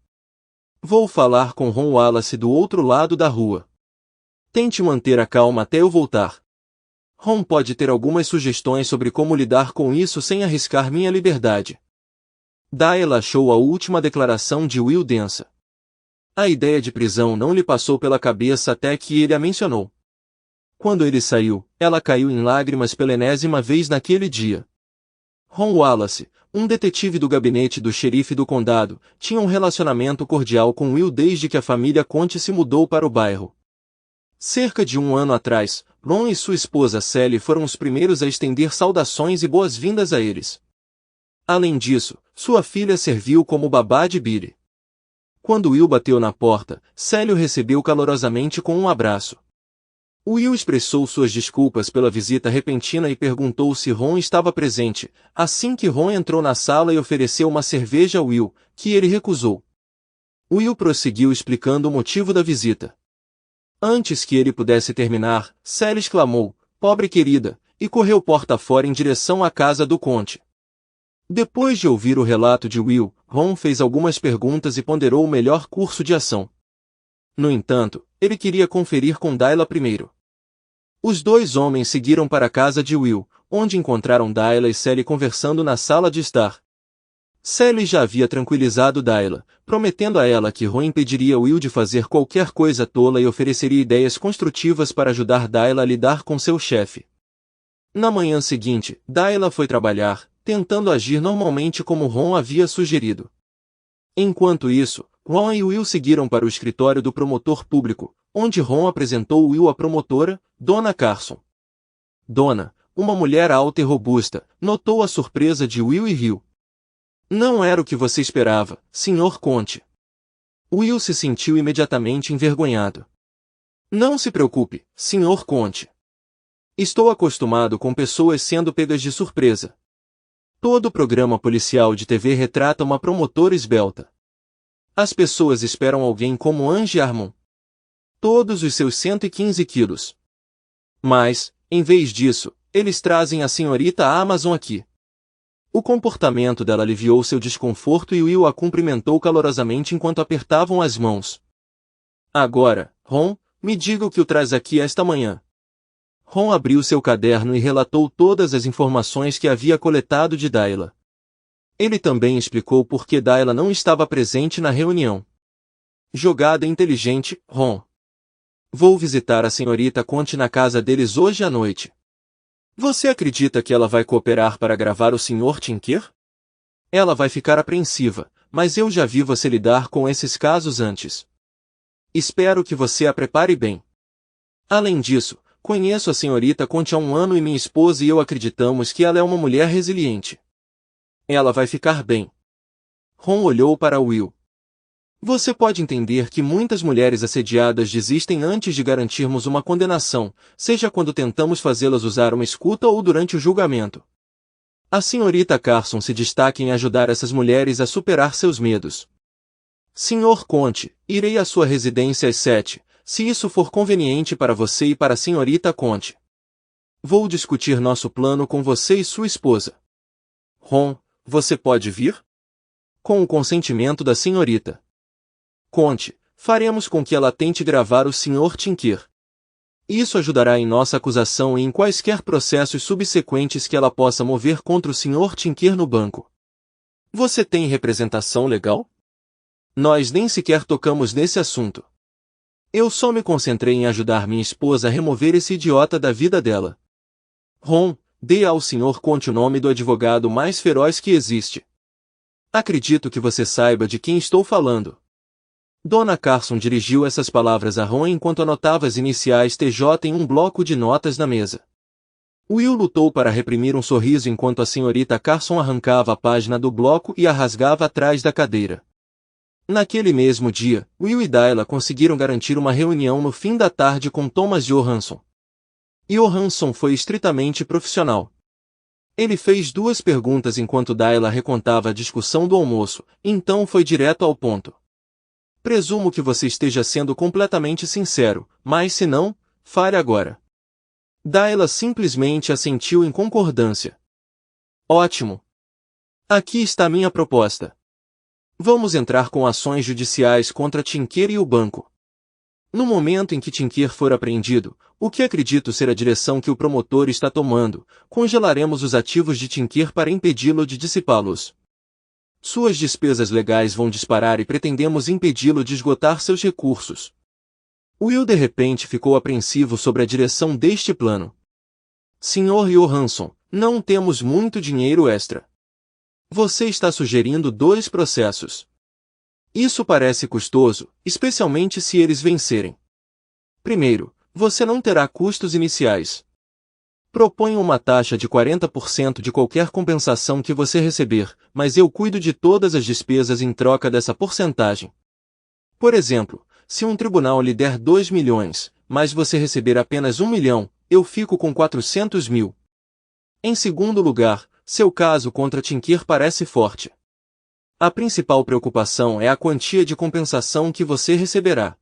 S2: Vou falar com Ron Wallace do outro lado da rua. Tente manter a calma até eu voltar. Ron pode ter algumas sugestões sobre como lidar com isso sem arriscar minha liberdade. Dayla achou a última declaração de Will densa. A ideia de prisão não lhe passou pela cabeça até que ele a mencionou. Quando ele saiu, ela caiu em lágrimas pela enésima vez naquele dia. Ron Wallace, um detetive do gabinete do xerife do condado, tinha um relacionamento cordial com Will desde que a família Conte se mudou para o bairro. Cerca de um ano atrás, Ron e sua esposa Sally foram os primeiros a estender saudações e boas-vindas a eles. Além disso, sua filha serviu como babá de Billy. Quando Will bateu na porta, Sally o recebeu calorosamente com um abraço. Will expressou suas desculpas pela visita repentina e perguntou se Ron estava presente, assim que Ron entrou na sala e ofereceu uma cerveja a Will, que ele recusou. Will prosseguiu explicando o motivo da visita. Antes que ele pudesse terminar, Sally exclamou, pobre querida, e correu porta fora em direção à casa do conde. Depois de ouvir o relato de Will, Ron fez algumas perguntas e ponderou o melhor curso de ação. No entanto, ele queria conferir com Dayla primeiro. Os dois homens seguiram para a casa de Will, onde encontraram Dayla e Sally conversando na sala de estar. Sally já havia tranquilizado Dayla, prometendo a ela que Ron impediria Will de fazer qualquer coisa tola e ofereceria ideias construtivas para ajudar Dayla a lidar com seu chefe. Na manhã seguinte, Dayla foi trabalhar, tentando agir normalmente como Ron havia sugerido. Enquanto isso, Ron e Will seguiram para o escritório do promotor público, onde Ron apresentou Will à promotora, Dona Carson. Dona, uma mulher alta e robusta, notou a surpresa de Will e riu. Não era o que você esperava, Sr. Conte. Will se sentiu imediatamente envergonhado. Não se preocupe, Sr. Conte. Estou acostumado com pessoas sendo pegas de surpresa. Todo programa policial de TV retrata uma promotora esbelta. As pessoas esperam alguém como Angie Harmon. Todos os seus 115 quilos. Mas, em vez disso, eles trazem a senhorita Amazon aqui. O comportamento dela aliviou seu desconforto e Will a cumprimentou calorosamente enquanto apertavam as mãos. Agora, Ron, me diga o que o traz aqui esta manhã. Ron abriu seu caderno e relatou todas as informações que havia coletado de Dayla. Ele também explicou por que Dayla não estava presente na reunião. Jogada inteligente, Ron. Vou visitar a senhorita Conte na casa deles hoje à noite. Você acredita que ela vai cooperar para gravar o Sr. Tinker? Ela vai ficar apreensiva, mas eu já vi você lidar com esses casos antes. Espero que você a prepare bem. Além disso, conheço a senhorita Conte há um ano e minha esposa e eu acreditamos que ela é uma mulher resiliente. Ela vai ficar bem. Ron olhou para Will. Você pode entender que muitas mulheres assediadas desistem antes de garantirmos uma condenação, seja quando tentamos fazê-las usar uma escuta ou durante o julgamento. A senhorita Carson se destaca em ajudar essas mulheres a superar seus medos. Sr. Conte, irei à sua residência às 7, se isso for conveniente para você e para a senhorita Conte. Vou discutir nosso plano com você e sua esposa. Ron, você pode vir? Com o consentimento da senhorita Conte, faremos com que ela tente gravar o Sr. Tinker. Isso ajudará em nossa acusação e em quaisquer processos subsequentes que ela possa mover contra o Sr. Tinker no banco. Você tem representação legal? Nós nem sequer tocamos nesse assunto. Eu só me concentrei em ajudar minha esposa a remover esse idiota da vida dela. Ron, dê ao Sr. Conte o nome do advogado mais feroz que existe. Acredito que você saiba de quem estou falando. Dona Carson dirigiu essas palavras a Ron enquanto anotava as iniciais TJ em um bloco de notas na mesa. Will lutou para reprimir um sorriso enquanto a senhorita Carson arrancava a página do bloco e a rasgava atrás da cadeira. Naquele mesmo dia, Will e Dayla conseguiram garantir uma reunião no fim da tarde com Thomas Johansson. Johansson foi estritamente profissional. Ele fez 2 perguntas enquanto Dayla recontava a discussão do almoço, então foi direto ao ponto. Presumo que você esteja sendo completamente sincero, mas se não, fale agora. Dayla simplesmente assentiu em concordância. Ótimo. Aqui está minha proposta. Vamos entrar com ações judiciais contra Tinker e o banco. No momento em que Tinker for apreendido, o que acredito ser a direção que o promotor está tomando, congelaremos os ativos de Tinker para impedi-lo de dissipá-los. Suas despesas legais vão disparar e pretendemos impedi-lo de esgotar seus recursos. Will de repente ficou apreensivo sobre a direção deste plano. Sr. Johansson, não temos muito dinheiro extra. Você está sugerindo 2 processos. Isso parece custoso, especialmente se eles vencerem. Primeiro, você não terá custos iniciais. Proponho uma taxa de 40% de qualquer compensação que você receber, mas eu cuido de todas as despesas em troca dessa porcentagem. Por exemplo, se um tribunal lhe der 2 milhões, mas você receber apenas 1 milhão, eu fico com 400 mil. Em segundo lugar, seu caso contra Tinker parece forte. A principal preocupação é a quantia de compensação que você receberá.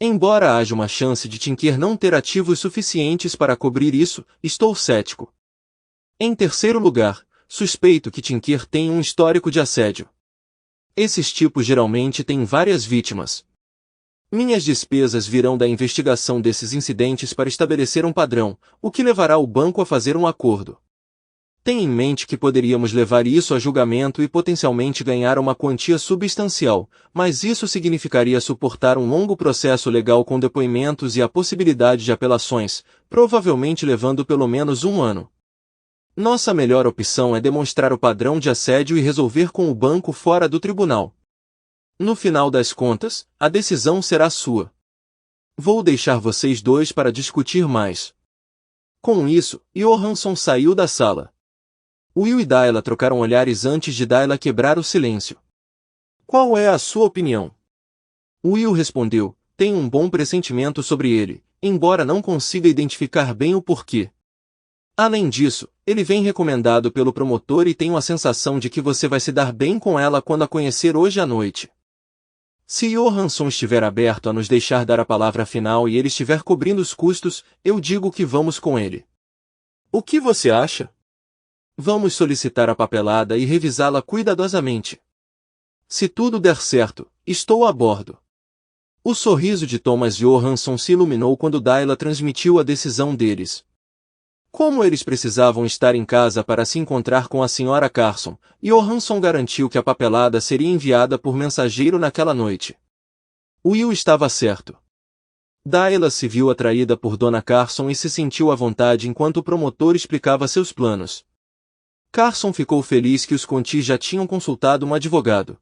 S2: Embora haja uma chance de Tinker não ter ativos suficientes para cobrir isso, estou cético. Em terceiro lugar, suspeito que Tinker tem um histórico de assédio. Esses tipos geralmente têm várias vítimas. Minhas despesas virão da investigação desses incidentes para estabelecer um padrão, o que levará o banco a fazer um acordo. Tenha em mente que poderíamos levar isso a julgamento e potencialmente ganhar uma quantia substancial, mas isso significaria suportar um longo processo legal com depoimentos e a possibilidade de apelações, provavelmente levando pelo menos 1 ano. Nossa melhor opção é demonstrar o padrão de assédio e resolver com o banco fora do tribunal. No final das contas, a decisão será sua. Vou deixar vocês 2 para discutir mais. Com isso, Johansson saiu da sala. Will e Dayla trocaram olhares antes de Dayla quebrar o silêncio. Qual é a sua opinião? Will respondeu, tenho um bom pressentimento sobre ele, embora não consiga identificar bem o porquê. Além disso, ele vem recomendado pelo promotor e tenho a sensação de que você vai se dar bem com ela quando a conhecer hoje à noite. Se Johansson estiver aberto a nos deixar dar a palavra final e ele estiver cobrindo os custos, eu digo que vamos com ele. O que você acha? Vamos solicitar a papelada e revisá-la cuidadosamente. Se tudo der certo, estou a bordo. O sorriso de Thomas Johansson se iluminou quando Dayla transmitiu a decisão deles. Como eles precisavam estar em casa para se encontrar com a Sra. Carson, Johansson garantiu que a papelada seria enviada por mensageiro naquela noite. Will estava certo. Dayla se viu atraída por Dona Carson e se sentiu à vontade enquanto o promotor explicava seus planos. Carson ficou feliz que os Conti já tinham consultado um advogado.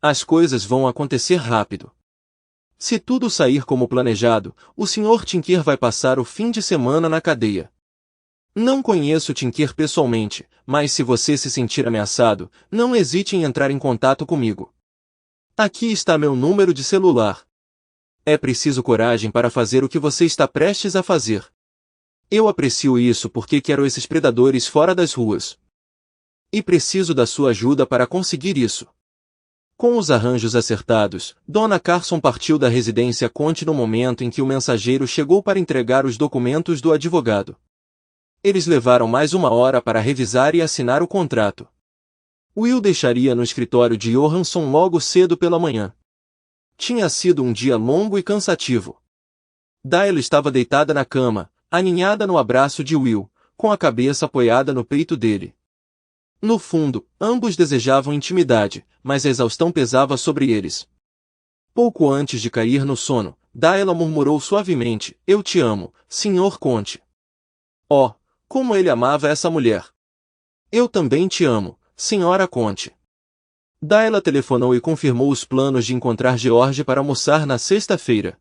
S2: As coisas vão acontecer rápido. Se tudo sair como planejado, o Sr. Tinker vai passar o fim de semana na cadeia. Não conheço Tinker pessoalmente, mas se você se sentir ameaçado, não hesite em entrar em contato comigo. Aqui está meu número de celular. É preciso coragem para fazer o que você está prestes a fazer. Eu aprecio isso porque quero esses predadores fora das ruas. E preciso da sua ajuda para conseguir isso. Com os arranjos acertados, Dona Carson partiu da residência Conte no momento em que o mensageiro chegou para entregar os documentos do advogado. Eles levaram mais 1 hora para revisar e assinar o contrato. Will deixaria no escritório de Johansson logo cedo pela manhã. Tinha sido um dia longo e cansativo. Dayla estava deitada na cama, aninhada no abraço de Will, com a cabeça apoiada no peito dele. No fundo, ambos desejavam intimidade, mas a exaustão pesava sobre eles. Pouco antes de cair no sono, Dayla murmurou suavemente, eu te amo, Sr. Conte. Oh, como ele amava essa mulher. Eu também te amo, Sra. Conte. Dayla telefonou e confirmou os planos de encontrar George para almoçar na sexta-feira.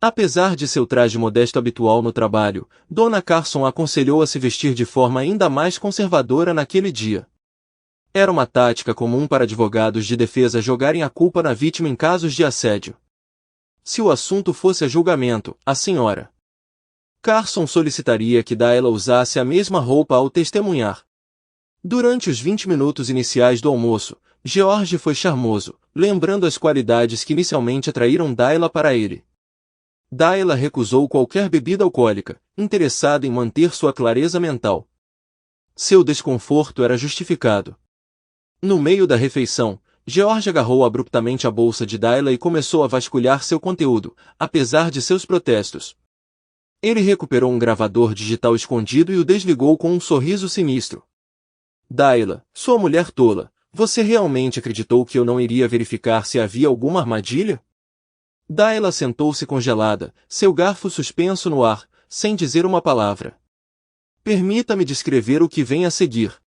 S2: Apesar de seu traje modesto habitual no trabalho, Dona Carson aconselhou a se vestir de forma ainda mais conservadora naquele dia. Era uma tática comum para advogados de defesa jogarem a culpa na vítima em casos de assédio. Se o assunto fosse a julgamento, a Sra. Carson solicitaria que Dayla usasse a mesma roupa ao testemunhar. Durante os 20 minutos iniciais do almoço, George foi charmoso, lembrando as qualidades que inicialmente atraíram Dayla para ele. Dayla recusou qualquer bebida alcoólica, interessada em manter sua clareza mental. Seu desconforto era justificado. No meio da refeição, George agarrou abruptamente a bolsa de Dayla e começou a vasculhar seu conteúdo, apesar de seus protestos. Ele recuperou um gravador digital escondido e o desligou com um sorriso sinistro. Dayla, sua mulher tola, você realmente acreditou que eu não iria verificar se havia alguma armadilha? Dayla sentou-se congelada, seu garfo suspenso no ar, sem dizer uma palavra. Permita-me descrever o que vem a seguir.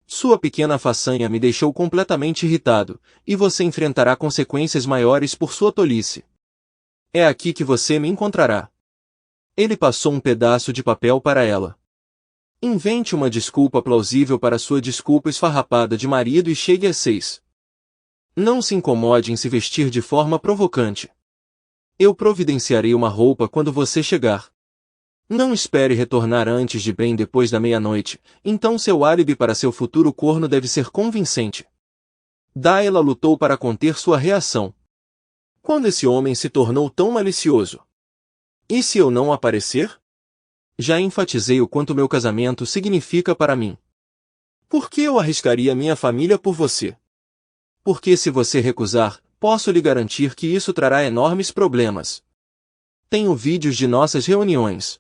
S2: Sua pequena façanha me deixou completamente irritado, e você enfrentará consequências maiores por sua tolice. É aqui que você me encontrará. Ele passou um pedaço de papel para ela. Invente uma desculpa plausível para sua desculpa esfarrapada de marido e chegue às 6. Não se incomode em se vestir de forma provocante. Eu providenciarei uma roupa quando você chegar. Não espere retornar antes de bem depois da meia-noite, então seu álibi para seu futuro corno deve ser convincente. Dayla lutou para conter sua reação. Quando esse homem se tornou tão malicioso? E se eu não aparecer? Já enfatizei o quanto meu casamento significa para mim. Por que eu arriscaria minha família por você? Porque se você recusar, posso lhe garantir que isso trará enormes problemas. Tenho vídeos de nossas reuniões.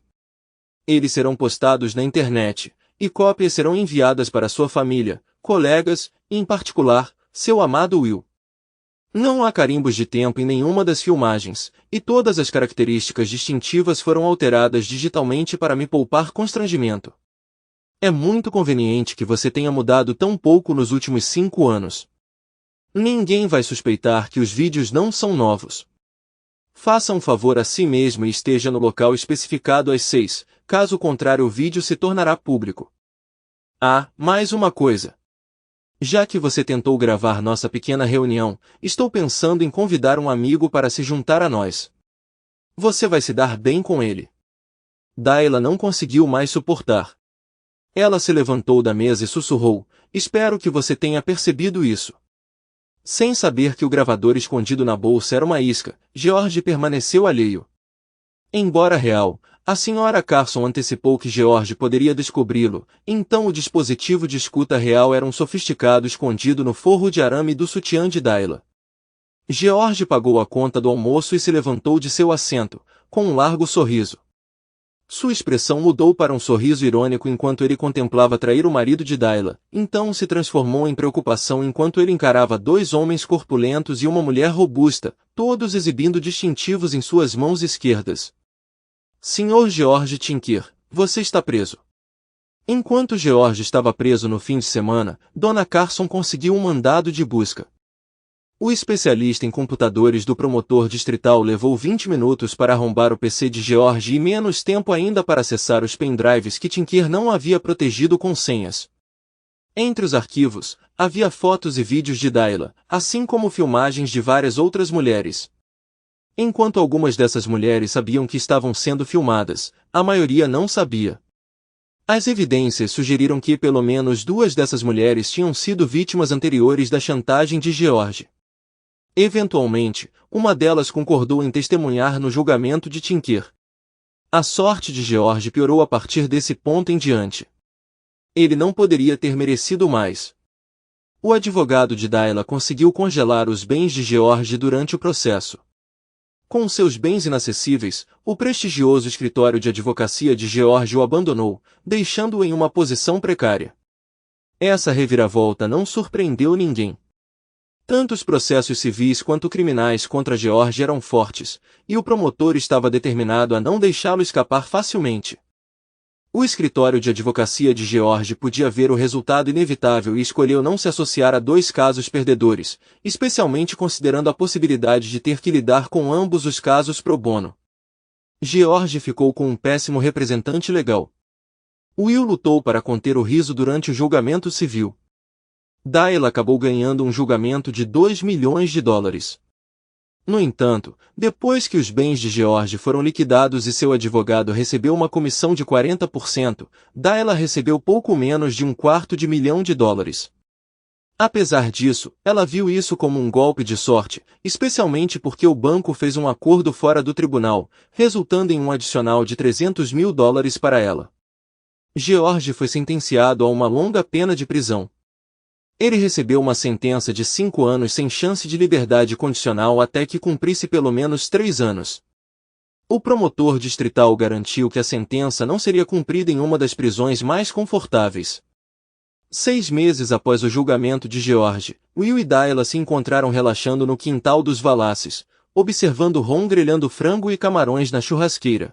S2: Eles serão postados na internet, e cópias serão enviadas para sua família, colegas, e em particular, seu amado Will. Não há carimbos de tempo em nenhuma das filmagens, e todas as características distintivas foram alteradas digitalmente para me poupar constrangimento. É muito conveniente que você tenha mudado tão pouco nos últimos 5 anos. Ninguém vai suspeitar que os vídeos não são novos. Faça um favor a si mesmo e esteja no local especificado às 6, caso contrário o vídeo se tornará público. Ah, mais uma coisa. Já que você tentou gravar nossa pequena reunião, estou pensando em convidar um amigo para se juntar a nós. Você vai se dar bem com ele. Dayla não conseguiu mais suportar. Ela se levantou da mesa e sussurrou, espero que você tenha percebido isso. Sem saber que o gravador escondido na bolsa era uma isca, George permaneceu alheio. Embora real, a senhora Carson antecipou que George poderia descobri-lo, então o dispositivo de escuta real era um sofisticado escondido no forro de arame do sutiã de Dayla. George pagou a conta do almoço e se levantou de seu assento, com um largo sorriso. Sua expressão mudou para um sorriso irônico enquanto ele contemplava trair o marido de Dayla, então se transformou em preocupação enquanto ele encarava dois homens corpulentos e uma mulher robusta, todos exibindo distintivos em suas mãos esquerdas. Sr. George Tinker, você está preso. Enquanto George estava preso no fim de semana, Dona Carson conseguiu um mandado de busca. O especialista em computadores do promotor distrital levou 20 minutos para arrombar o PC de George e menos tempo ainda para acessar os pendrives que Tinker não havia protegido com senhas. Entre os arquivos, havia fotos e vídeos de Dayla, assim como filmagens de várias outras mulheres. Enquanto algumas dessas mulheres sabiam que estavam sendo filmadas, a maioria não sabia. As evidências sugeriram que pelo menos duas dessas mulheres tinham sido vítimas anteriores da chantagem de George. Eventualmente, uma delas concordou em testemunhar no julgamento de Tinker. A sorte de George piorou a partir desse ponto em diante. Ele não poderia ter merecido mais. O advogado de Dayla conseguiu congelar os bens de George durante o processo. Com seus bens inacessíveis, o prestigioso escritório de advocacia de George o abandonou, deixando-o em uma posição precária. Essa reviravolta não surpreendeu ninguém. Tanto os processos civis quanto criminais contra George eram fortes, e o promotor estava determinado a não deixá-lo escapar facilmente. O escritório de advocacia de George podia ver o resultado inevitável e escolheu não se associar a dois casos perdedores, especialmente considerando a possibilidade de ter que lidar com ambos os casos pro bono. George ficou com um péssimo representante legal. Will lutou para conter o riso durante o julgamento civil. Dayla acabou ganhando um julgamento de $2 milhões. No entanto, depois que os bens de George foram liquidados e seu advogado recebeu uma comissão de 40%, Dayla recebeu pouco menos de $250 mil. Apesar disso, ela viu isso como um golpe de sorte, especialmente porque o banco fez um acordo fora do tribunal, resultando em um adicional de $300 mil para ela. George foi sentenciado a uma longa pena de prisão. Ele recebeu uma sentença de 5 anos sem chance de liberdade condicional até que cumprisse pelo menos 3 anos. O promotor distrital garantiu que a sentença não seria cumprida em uma das prisões mais confortáveis. 6 meses após o julgamento de George, Will e Dayla se encontraram relaxando no quintal dos Wallaces, observando Ron grelhando frango e camarões na churrasqueira.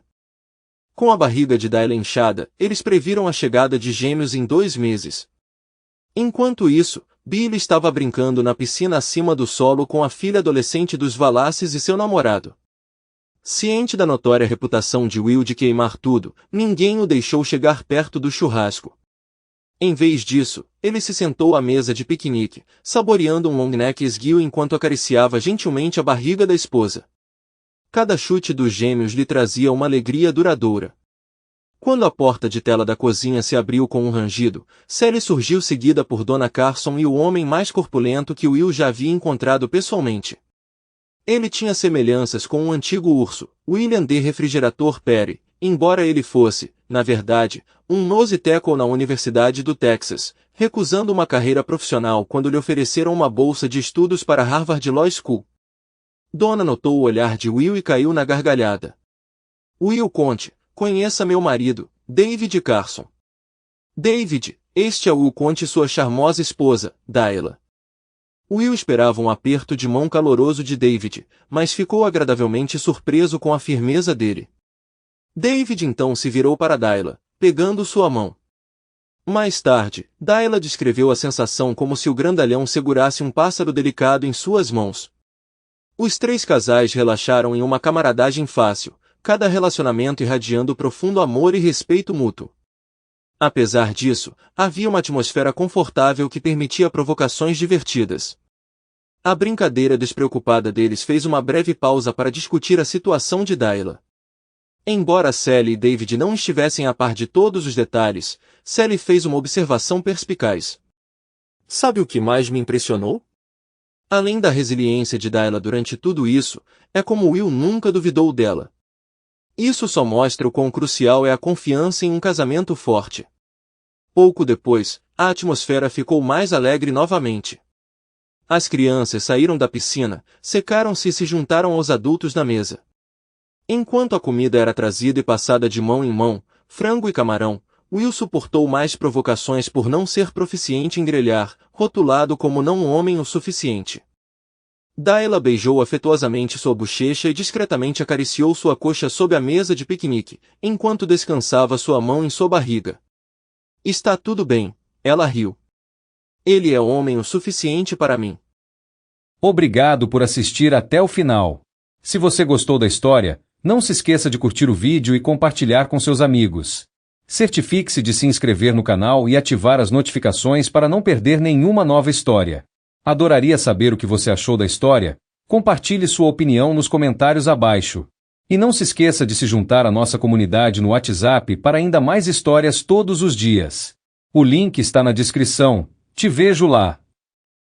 S2: Com a barriga de Dayla inchada, eles previram a chegada de gêmeos em 2 meses. Enquanto isso, Billy estava brincando na piscina acima do solo com a filha adolescente dos Wallaces e seu namorado. Ciente da notória reputação de Will de queimar tudo, ninguém o deixou chegar perto do churrasco. Em vez disso, ele se sentou à mesa de piquenique, saboreando um long neck esguio enquanto acariciava gentilmente a barriga da esposa. Cada chute dos gêmeos lhe trazia uma alegria duradoura. Quando a porta de tela da cozinha se abriu com um rangido, Sally surgiu seguida por Dona Carson e o homem mais corpulento que Will já havia encontrado pessoalmente. Ele tinha semelhanças com um antigo urso, William D. Refrigerator Perry, embora ele fosse, na verdade, um nose tackle na Universidade do Texas, recusando uma carreira profissional quando lhe ofereceram uma bolsa de estudos para Harvard Law School. Donna notou o olhar de Will e caiu na gargalhada. Will, conte. Conheça meu marido, David Carson. David, este é Will, conte sua charmosa esposa, Dayla. Will esperava um aperto de mão caloroso de David, mas ficou agradavelmente surpreso com a firmeza dele. David então se virou para Dayla, pegando sua mão. Mais tarde, Dayla descreveu a sensação como se o grandalhão segurasse um pássaro delicado em suas mãos. Os 3 casais relaxaram em uma camaradagem fácil, cada relacionamento irradiando profundo amor e respeito mútuo. Apesar disso, havia uma atmosfera confortável que permitia provocações divertidas. A brincadeira despreocupada deles fez uma breve pausa para discutir a situação de Dayla. Embora Sally e David não estivessem a par de todos os detalhes, Sally fez uma observação perspicaz. Sabe o que mais me impressionou? Além da resiliência de Dayla durante tudo isso, é como Will nunca duvidou dela. Isso só mostra o quão crucial é a confiança em um casamento forte. Pouco depois, a atmosfera ficou mais alegre novamente. As crianças saíram da piscina, secaram-se e se juntaram aos adultos na mesa. Enquanto a comida era trazida e passada de mão em mão, frango e camarão, Will suportou mais provocações por não ser proficiente em grelhar, rotulado como não um homem o suficiente. Dayla beijou afetuosamente sua bochecha e discretamente acariciou sua coxa sob a mesa de piquenique, enquanto descansava sua mão em sua barriga. Está tudo bem, ela riu. Ele é homem o suficiente para mim.
S1: Obrigado por assistir até o final. Se você gostou da história, não se esqueça de curtir o vídeo e compartilhar com seus amigos. Certifique-se de se inscrever no canal e ativar as notificações para não perder nenhuma nova história. Adoraria saber o que você achou da história. Compartilhe sua opinião nos comentários abaixo. E não se esqueça de se juntar à nossa comunidade no WhatsApp para ainda mais histórias todos os dias. O link está na descrição. Te vejo lá.